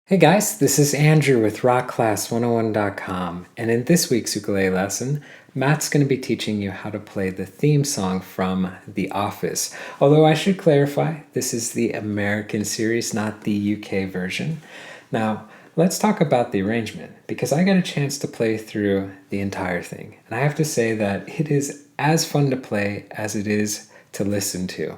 Hey guys, this is Andrew with rockclass101.com, and in this week's ukulele lesson, Matt's going to be teaching you how to play the theme song from The Office. Although I should clarify, this is the American series, not the UK version. Now, let's talk about the arrangement, because I got a chance to play through the entire thing, and I have to say that it is as fun to play as it is to listen to.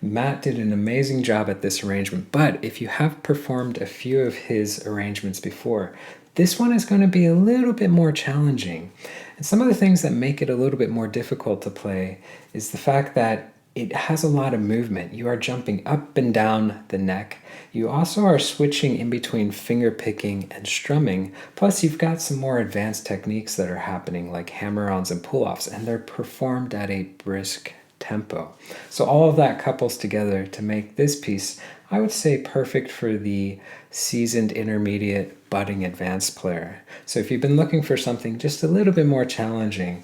Matt did an amazing job at this arrangement, but if you have performed a few of his arrangements before, this one is going to be a little bit more challenging. And some of the things that make it a little bit more difficult to play is the fact that it has a lot of movement. You are jumping up and down the neck. You also are switching in between finger picking and strumming. Plus, you've got some more advanced techniques that are happening, like hammer-ons and pull-offs, and they're performed at a brisk tempo. So all of that couples together to make this piece, I would say, perfect for the seasoned intermediate budding advanced player. So if you've been looking for something just a little bit more challenging,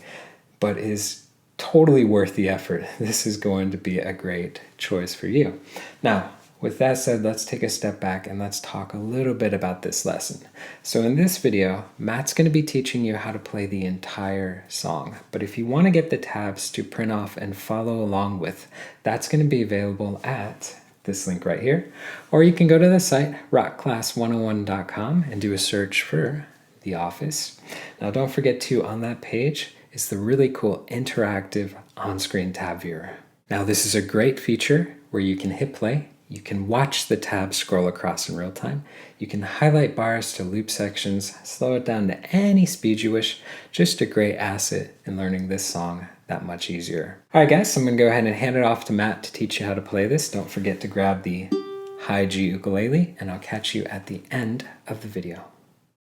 but is totally worth the effort, this is going to be a great choice for you. Now, with that said, let's take a step back and let's talk a little bit about this lesson. So in this video, Matt's going to be teaching you how to play the entire song. But if you want to get the tabs to print off and follow along with, that's going to be available at this link right here. Or you can go to the site, rockclass101.com, and do a search for The Office. Now don't forget to, on that page, is the really cool interactive on-screen tab viewer. Now this is a great feature where you can hit play. You can watch the tabs scroll across in real time. You can highlight bars to loop sections, slow it down to any speed you wish. Just a great asset in learning this song that much easier. All right, guys, I'm going to go ahead and hand it off to Matt to teach you how to play this. Don't forget to grab the high G ukulele, and I'll catch you at the end of the video.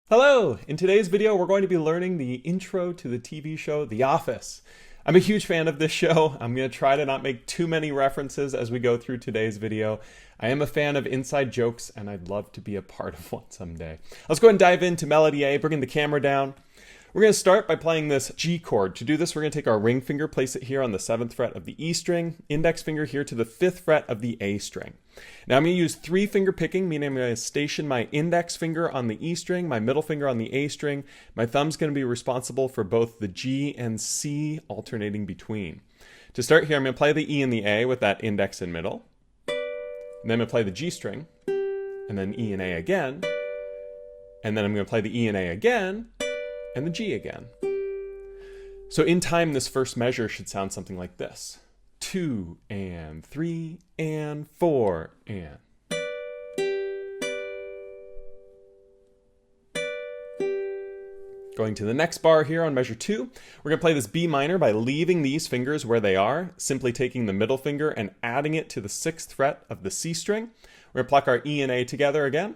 Hello! In today's video, we're going to be learning the intro to the TV show The Office. I'm a huge fan of this show. I'm going to try to not make too many references as we go through today's video. I am a fan of inside jokes, and I'd love to be a part of one someday. Let's go ahead and dive into Melody A, bringing the camera down. We're going to start by playing this G chord. To do this, we're going to take our ring finger, place it here on the 7th fret of the E string, index finger here to the 5th fret of the A string. Now I'm going to use 3 finger picking, meaning I'm going to station my index finger on the E string, my middle finger on the A string. My thumb's going to be responsible for both the G and C alternating between. To start here, I'm going to play the E and the A with that index and middle. And then I'm going to play the G string, and then E and A again. And then I'm going to play the E and A again, and the G again. So in time, this first measure should sound something like this. 2 and 3 and 4 and. Going to the next bar here on measure 2, we're going to play this B minor by leaving these fingers where they are, simply taking the middle finger and adding it to the 6th fret of the C string. We're going to pluck our E and A together again.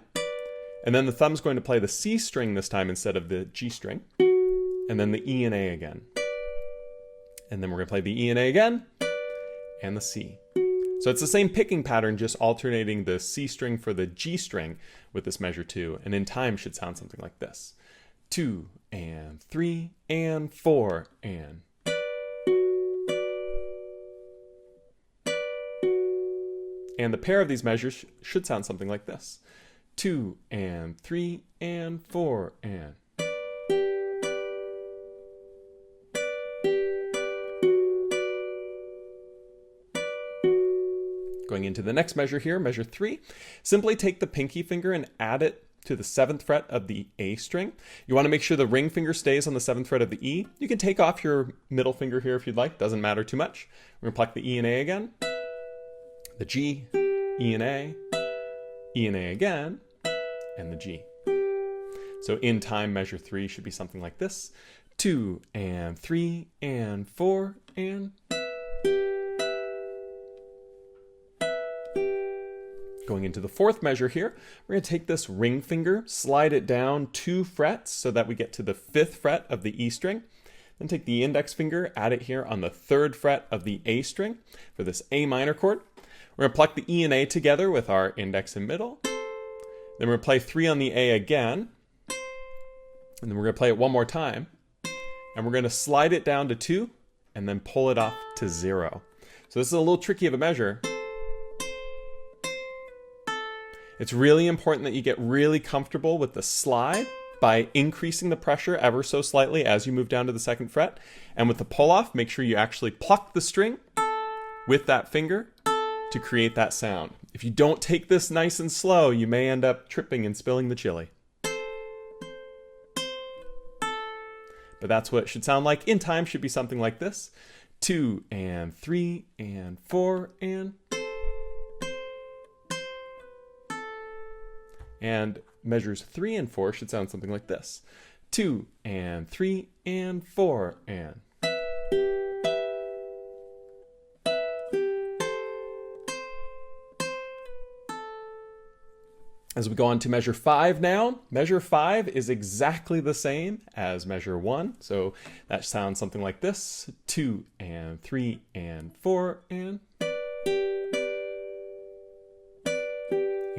And then the thumb's going to play the C string this time instead of the G string. And then the E and A again. And then we're going to play the E and A again. And the C. So it's the same picking pattern, just alternating the C string for the G string with this measure 2. And in time should sound something like this. 2 and 3 and 4 and. And the pair of these measures should sound something like this. 2 and 3 and 4 and. Going into the next measure here, measure 3, simply take the pinky finger and add it to the 7th fret of the A string. You want to make sure the ring finger stays on the 7th fret of the E. You can take off your middle finger here if you'd like, doesn't matter too much. We're going to pluck the E and A again, the G, E and A again, and the G. So in time, measure 3 should be something like this. 2 and 3 and 4 and. Going into the 4th measure here, we're going to take this ring finger, slide it down 2 frets so that we get to the 5th fret of the E string. Then take the index finger, add it here on the 3rd fret of the A string for this A minor chord. We're going to pluck the E and A together with our index and middle. Then we're going to play 3 on the A again. And then we're going to play it one more time. And we're going to slide it down to 2 and then pull it off to 0. So this is a little tricky of a measure. It's really important that you get really comfortable with the slide by increasing the pressure ever so slightly as you move down to the second fret. And with the pull off, make sure you actually pluck the string with that finger to create that sound. If you don't take this nice and slow, you may end up tripping and spilling the chili. But that's what it should sound like. In time should be something like this. 2 and 3 and 4 and measures 3 and 4 should sound something like this. 2 and 3 and 4 and. As we go on to measure 5 now, measure 5 is exactly the same as measure 1. So that sounds something like this. 2 and 3 and 4 and.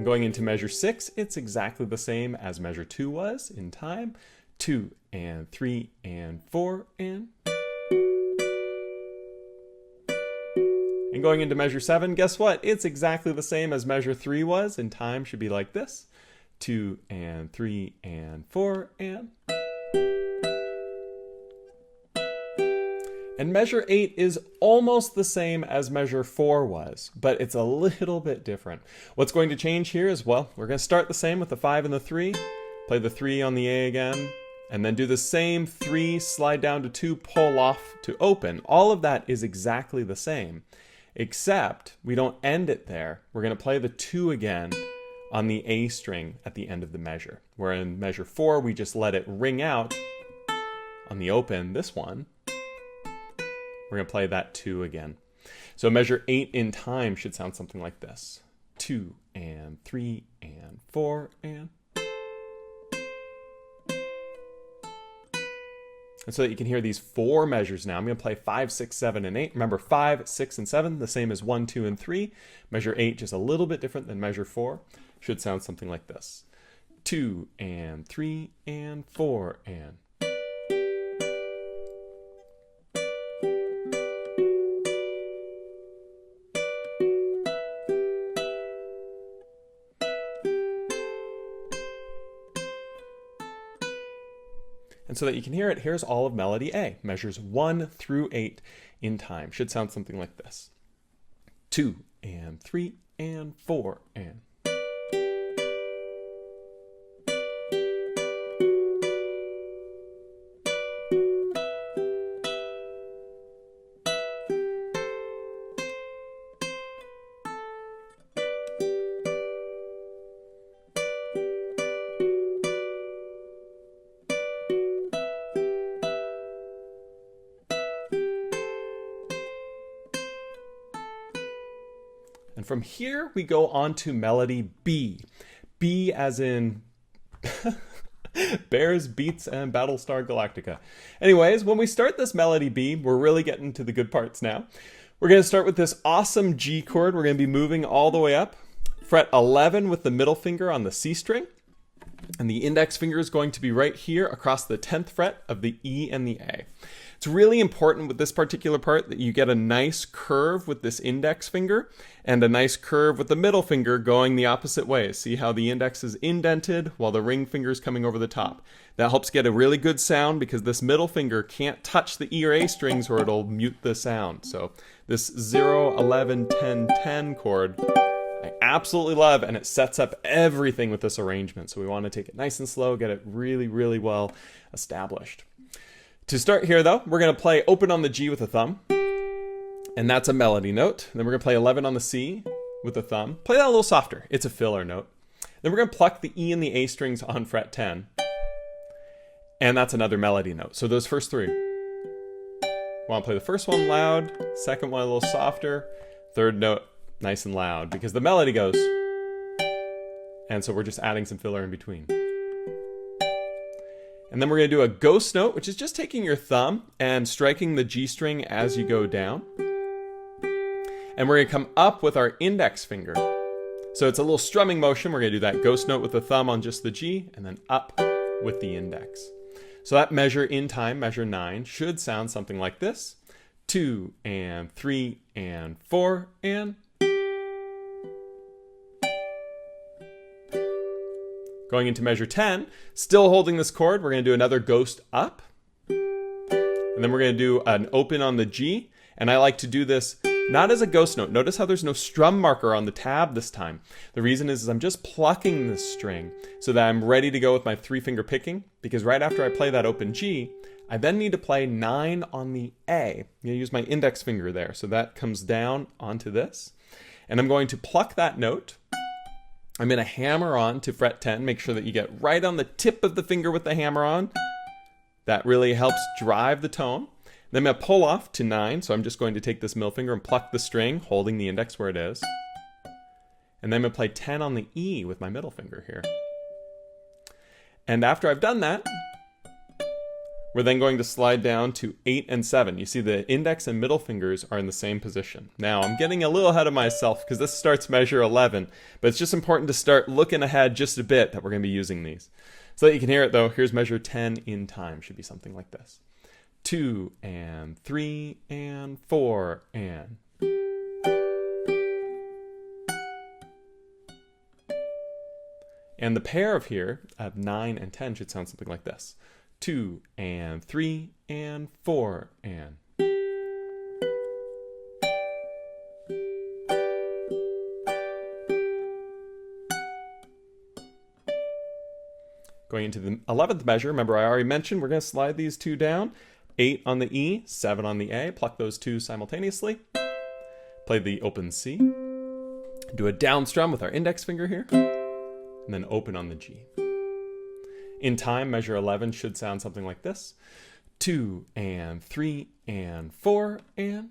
And going into measure 6, it's exactly the same as measure 2 was in time. 2 and 3 and 4 and. And going into measure 7, guess what? It's exactly the same as measure 3 was in time, should be like this. 2 and 3 and 4 and. And measure 8 is almost the same as measure 4 was, but it's a little bit different. What's going to change here is, well, we're going to start the same with the 5 and the 3, play the 3 on the A again, and then do the same 3, slide down to 2, pull off to open. All of that is exactly the same, except we don't end it there. We're going to play the 2 again on the A string at the end of the measure. Where in measure 4, we just let it ring out on the open, this one. We're going to play that 2 again. So measure 8 in time should sound something like this. 2 and 3 and 4 and. And so that you can hear these 4 measures now, I'm going to play 5, 6, 7, and 8. Remember, 5, 6, and 7, the same as 1, 2, and 3. Measure 8, just a little bit different than measure 4. Should sound something like this. 2 and 3 and 4 and. And so that you can hear it, here's all of melody A. Measures 1 through 8 in time. Should sound something like this. 2 and 3 and 4 and. And from here, we go on to melody B. B as in Bears, Beats, and Battlestar Galactica. Anyways, when we start this melody B, we're really getting to the good parts now. We're going to start with this awesome G chord. We're going to be moving all the way up. Fret 11 with the middle finger on the C string. And the index finger is going to be right here across the 10th fret of the E and the A. It's really important with this particular part that you get a nice curve with this index finger and a nice curve with the middle finger going the opposite way. See how the index is indented while the ring finger is coming over the top. That helps get a really good sound because this middle finger can't touch the E or A strings or it'll mute the sound. So this 0, 11, 10, 10 chord, I absolutely love, and it sets up everything with this arrangement. So we want to take it nice and slow, get it really, really well established. To start here though, we're going to play open on the G with a thumb, and that's a melody note. Then we're going to play 11 on the C with a thumb. Play that a little softer, it's a filler note. Then we're going to pluck the E and the A strings on fret 10, and that's another melody note. So those first 3. We want to play the first one loud, second one a little softer, third note nice and loud, because the melody goes, and so we're just adding some filler in between. And then we're going to do a ghost note, which is just taking your thumb and striking the G string as you go down. And we're going to come up with our index finger. So it's a little strumming motion. We're going to do that ghost note with the thumb on just the G, and then up with the index. So that measure in time, measure 9, should sound something like this. 2 and 3 and 4 and. Going into measure 10, still holding this chord, we're going to do another ghost up. And then we're going to do an open on the G. And I like to do this not as a ghost note. Notice how there's no strum marker on the tab this time. The reason is I'm just plucking this string so that I'm ready to go with my 3-finger picking, because right after I play that open G, I then need to play 9 on the A. I'm going to use my index finger there. So that comes down onto this. And I'm going to pluck that note. I'm going to hammer on to fret 10. Make sure that you get right on the tip of the finger with the hammer on. That really helps drive the tone. Then I'm going to pull off to 9. So I'm just going to take this middle finger and pluck the string, holding the index where it is. And then I'm going to play 10 on the E with my middle finger here. And after I've done that, we're then going to slide down to 8 and 7. You see the index and middle fingers are in the same position. Now, I'm getting a little ahead of myself because this starts measure 11, but it's just important to start looking ahead just a bit that we're going to be using these. So that you can hear it though, here's measure 10 in time. Should be something like this. 2 and 3 and 4 and... And the pair of here, of 9 and 10, should sound something like this. 2 and 3 and 4 and... Going into the 11th measure, remember I already mentioned we're going to slide these two down. 8 on the E, 7 on the A. Pluck those two simultaneously. Play the open C. Do a down strum with our index finger here. And then open on the G. In time, measure 11 should sound something like this. 2 and 3 and 4 and...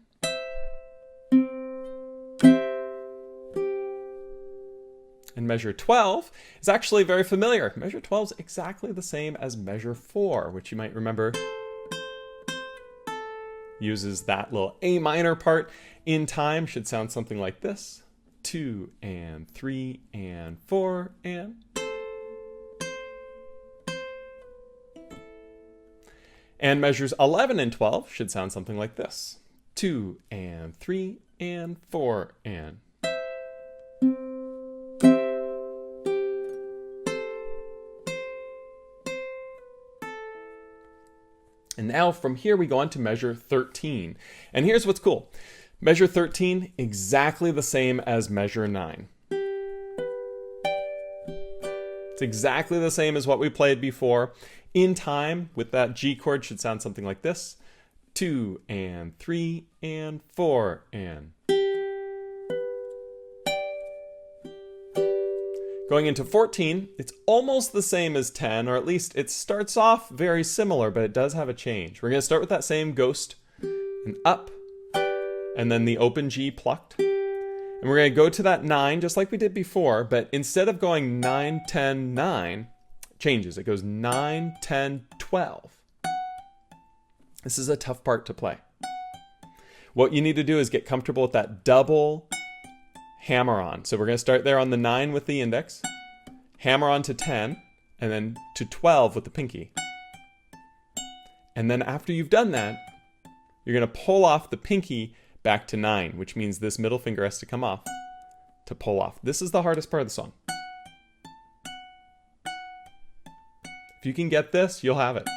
And measure 12 is actually very familiar. Measure 12 is exactly the same as measure 4, which you might remember uses that little A minor part. In time should sound something like this. 2 and 3 and 4 and... And measures 11 and 12 should sound something like this. 2 and 3 and 4 and... And now from here we go on to measure 13. And here's what's cool. Measure 13, exactly the same as measure 9. It's exactly the same as what we played before. In time, with that G chord, should sound something like this. 2 and 3 and 4 and... Going into 14, it's almost the same as 10, or at least it starts off very similar, but it does have a change. We're going to start with that same ghost and up, and then the open G plucked. And we're going to go to that 9, just like we did before, but instead of going 9, 10, 9, it changes. It goes 9, 10, 12. This is a tough part to play. What you need to do is get comfortable with that double hammer on. So we're going to start there on the 9 with the index, hammer on to 10, and then to 12 with the pinky. And then after you've done that, you're going to pull off the pinky back to 9, which means this middle finger has to come off to pull off. This is the hardest part of the song. If you can get this, you'll have it.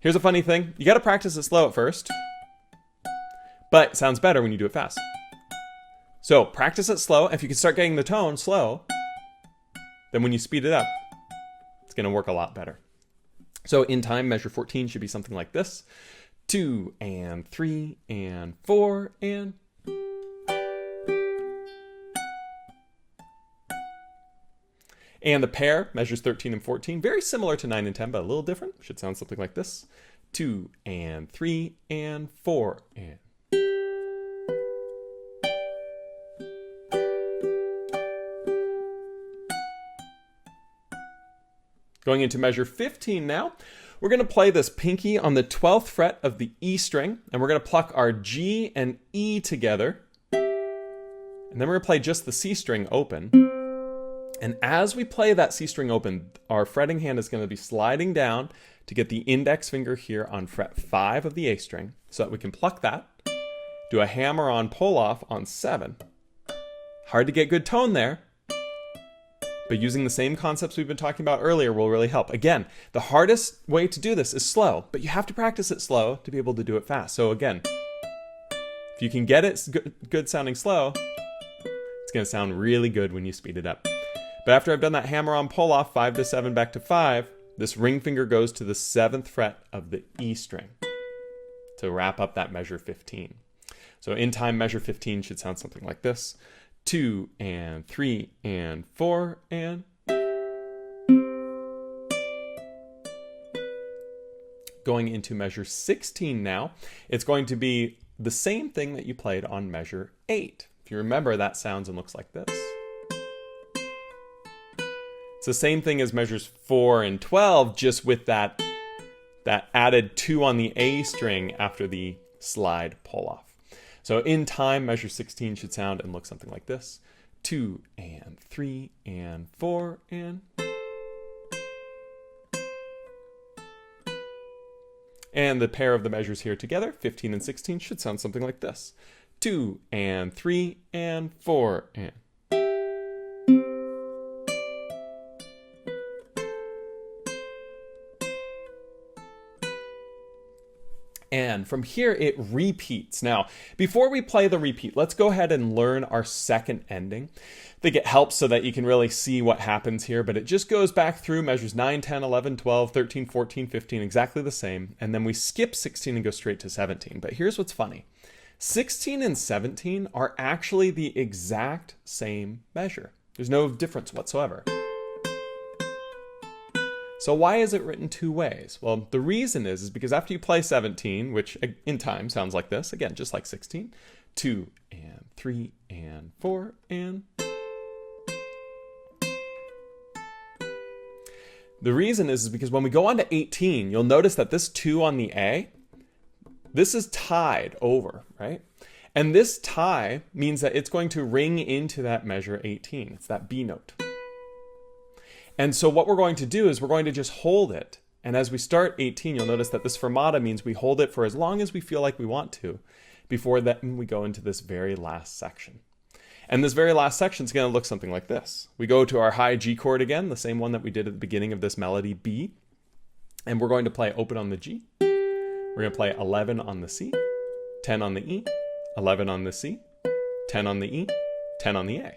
Here's a funny thing. You got to practice it slow at first, but it sounds better when you do it fast. So practice it slow. If you can start getting the tone slow, then when you speed it up, it's going to work a lot better. So in time, measure 14 should be something like this. 2 and 3 and 4 and... And the pair, measures 13 and 14, very similar to 9 and 10, but a little different. Should sound something like this. 2 and 3 and 4 and... Going into measure 15 now, we're going to play this pinky on the 12th fret of the E string, and we're going to pluck our G and E together, and then we're going to play just the C string open. And as we play that C string open, our fretting hand is going to be sliding down to get the index finger here on fret 5 of the A string, so that we can pluck that, do a hammer-on pull-off on 7. Hard to get good tone there. but using the same concepts we've been talking about earlier will really help. Again, the hardest way to do this is slow, but you have to practice it slow to be able to do it fast. So again, if you can get it good sounding slow, it's going to sound really good when you speed it up. But after I've done that hammer-on pull-off, 5 to 7, back to 5, this ring finger goes to the 7th fret of the E string to wrap up that measure 15. So in time, measure 15 should sound something like this. 2 and 3 and 4 and... Going into measure 16 now, it's going to be the same thing that you played on measure 8. If you remember, that sounds and looks like this. It's the same thing as measures 4 and 12, just with that added 2 on the A string after the slide pull off. So in time, measure 16 should sound and look something like this. 2 and 3 and 4 and... And the pair of the measures here together, 15 and 16, should sound something like this. 2 and 3 and 4 and... And from here, it repeats. Now, before we play the repeat, let's go ahead and learn our second ending. I think it helps so that you can really see what happens here, but it just goes back through measures 9, 10, 11, 12, 13, 14, 15, exactly the same. And then we skip 16 and go straight to 17. But here's what's funny. 16 and 17 are actually the exact same measure. There's no difference whatsoever. So why is it written two ways? Well, the reason is because after you play 17, which in time sounds like this, again, just like 16, 2 and 3 and 4 and... The reason is because when we go on to 18, you'll notice that this 2 on the A, this is tied over, right? And this tie means that it's going to ring into that measure 18. It's that B note. And so what we're going to do is we're going to just hold it. And as we start 18, you'll notice that this fermata means we hold it for as long as we feel like we want to before then we go into this very last section. And this very last section is going to look something like this. We go to our high G chord again, the same one that we did at the beginning of this melody, B. And we're going to play open on the G. We're going to play 11 on the C, 10 on the E, 11 on the C, 10 on the E, 10 on the A.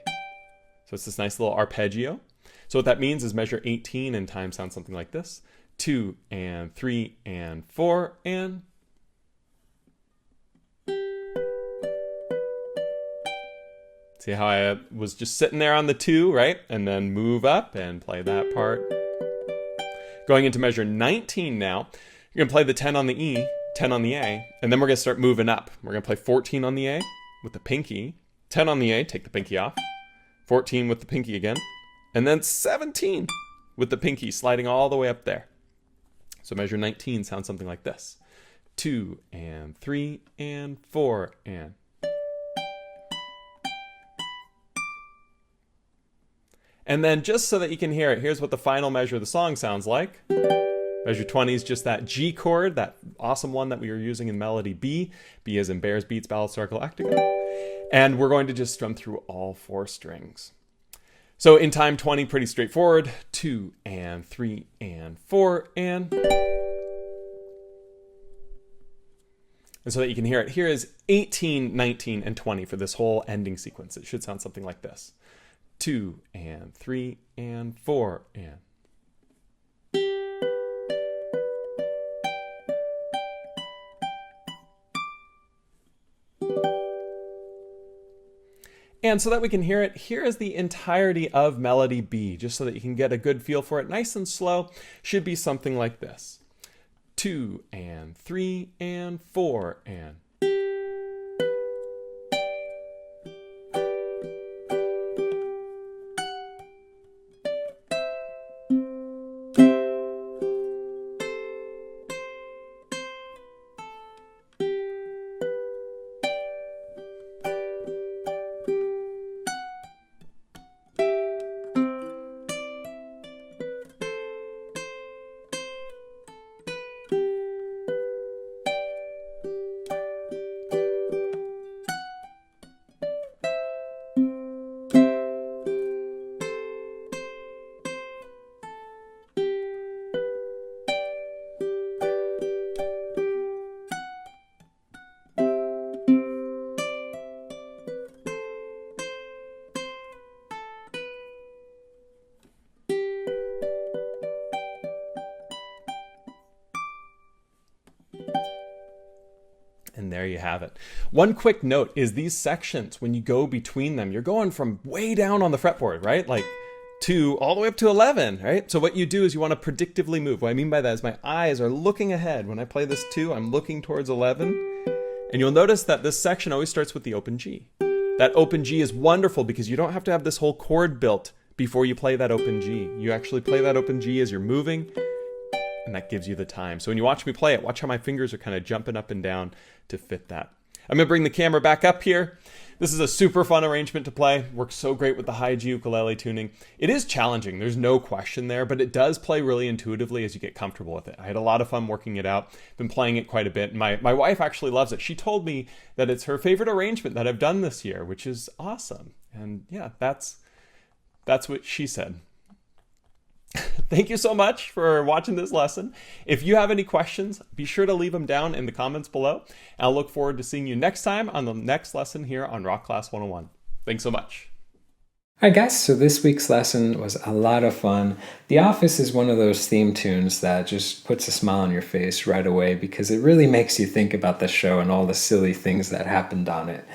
So it's this nice little arpeggio. So what that means is measure 18 in time sounds something like this. 2 and 3 and 4 and... See how I was just sitting there on the 2, right? And then move up and play that part. Going into measure 19 now, you're going to play the 10 on the E, 10 on the A, and then we're going to start moving up. We're going to play 14 on the A with the pinky, 10 on the A, take the pinky off, 14 with the pinky again, and then 17 with the pinky sliding all the way up there. So measure 19 sounds something like this. 2 and 3 and 4 and... And then just so that you can hear it, here's what the final measure of the song sounds like. Measure 20 is just that G chord, that awesome one that we were using in melody B. B as in Bears, Beats, Ballad, Star, Galactica. And we're going to just strum through all 4 strings. So in time 20, pretty straightforward. 2 and 3 and 4 and... And so that you can hear it, here is 18, 19, and 20 for this whole ending sequence. It should sound something like this. 2 and 3 and 4 and... And so that we can hear it, here is the entirety of melody B, just so that you can get a good feel for it. Nice and slow, should be something like this. 2 and 3 and 4 and... there you have it. One quick note is these sections, when you go between them, you're going from way down on the fretboard, right? Like to all the way up to 11, right? So what you do is you want to predictively move. What I mean by that is my eyes are looking ahead. When I play this 2, I'm looking towards 11. And you'll notice that this section always starts with the open G. That open G is wonderful because you don't have to have this whole chord built before you play that open G. You actually play that open G as you're moving, and that gives you the time. So when you watch me play it, watch how my fingers are kind of jumping up and down to fit that. I'm going to bring the camera back up here. This is a super fun arrangement to play. Works so great with the high G ukulele tuning. It is challenging, there's no question there, but it does play really intuitively as you get comfortable with it. I had a lot of fun working it out. Been playing it quite a bit. My wife actually loves it. She told me that it's her favorite arrangement that I've done this year, which is awesome. And yeah, that's what she said. Thank you so much for watching this lesson. If you have any questions, be sure to leave them down in the comments below. I'll look forward to seeing you next time on the next lesson here on Rock Class 101. Thanks so much. All right, guys, so this week's lesson was a lot of fun. The Office is one of those theme tunes that just puts a smile on your face right away because it really makes you think about the show and all the silly things that happened on it.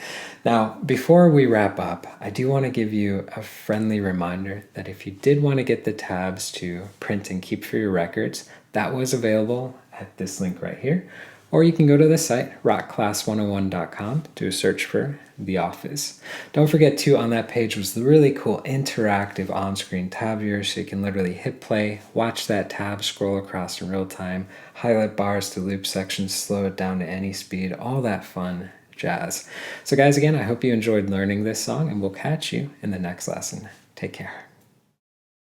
Now, before we wrap up, I do want to give you a friendly reminder that if you did want to get the tabs to print and keep for your records, that was available at this link right here. Or you can go to the site, rockclass101.com, do a search for The Office. Don't forget too, on that page was the really cool interactive on-screen tab viewer, so you can literally hit play, watch that tab scroll across in real time, highlight bars to loop sections, slow it down to any speed, all that fun jazz. So guys, again, I hope you enjoyed learning this song, and we'll catch you in the next lesson. Take care.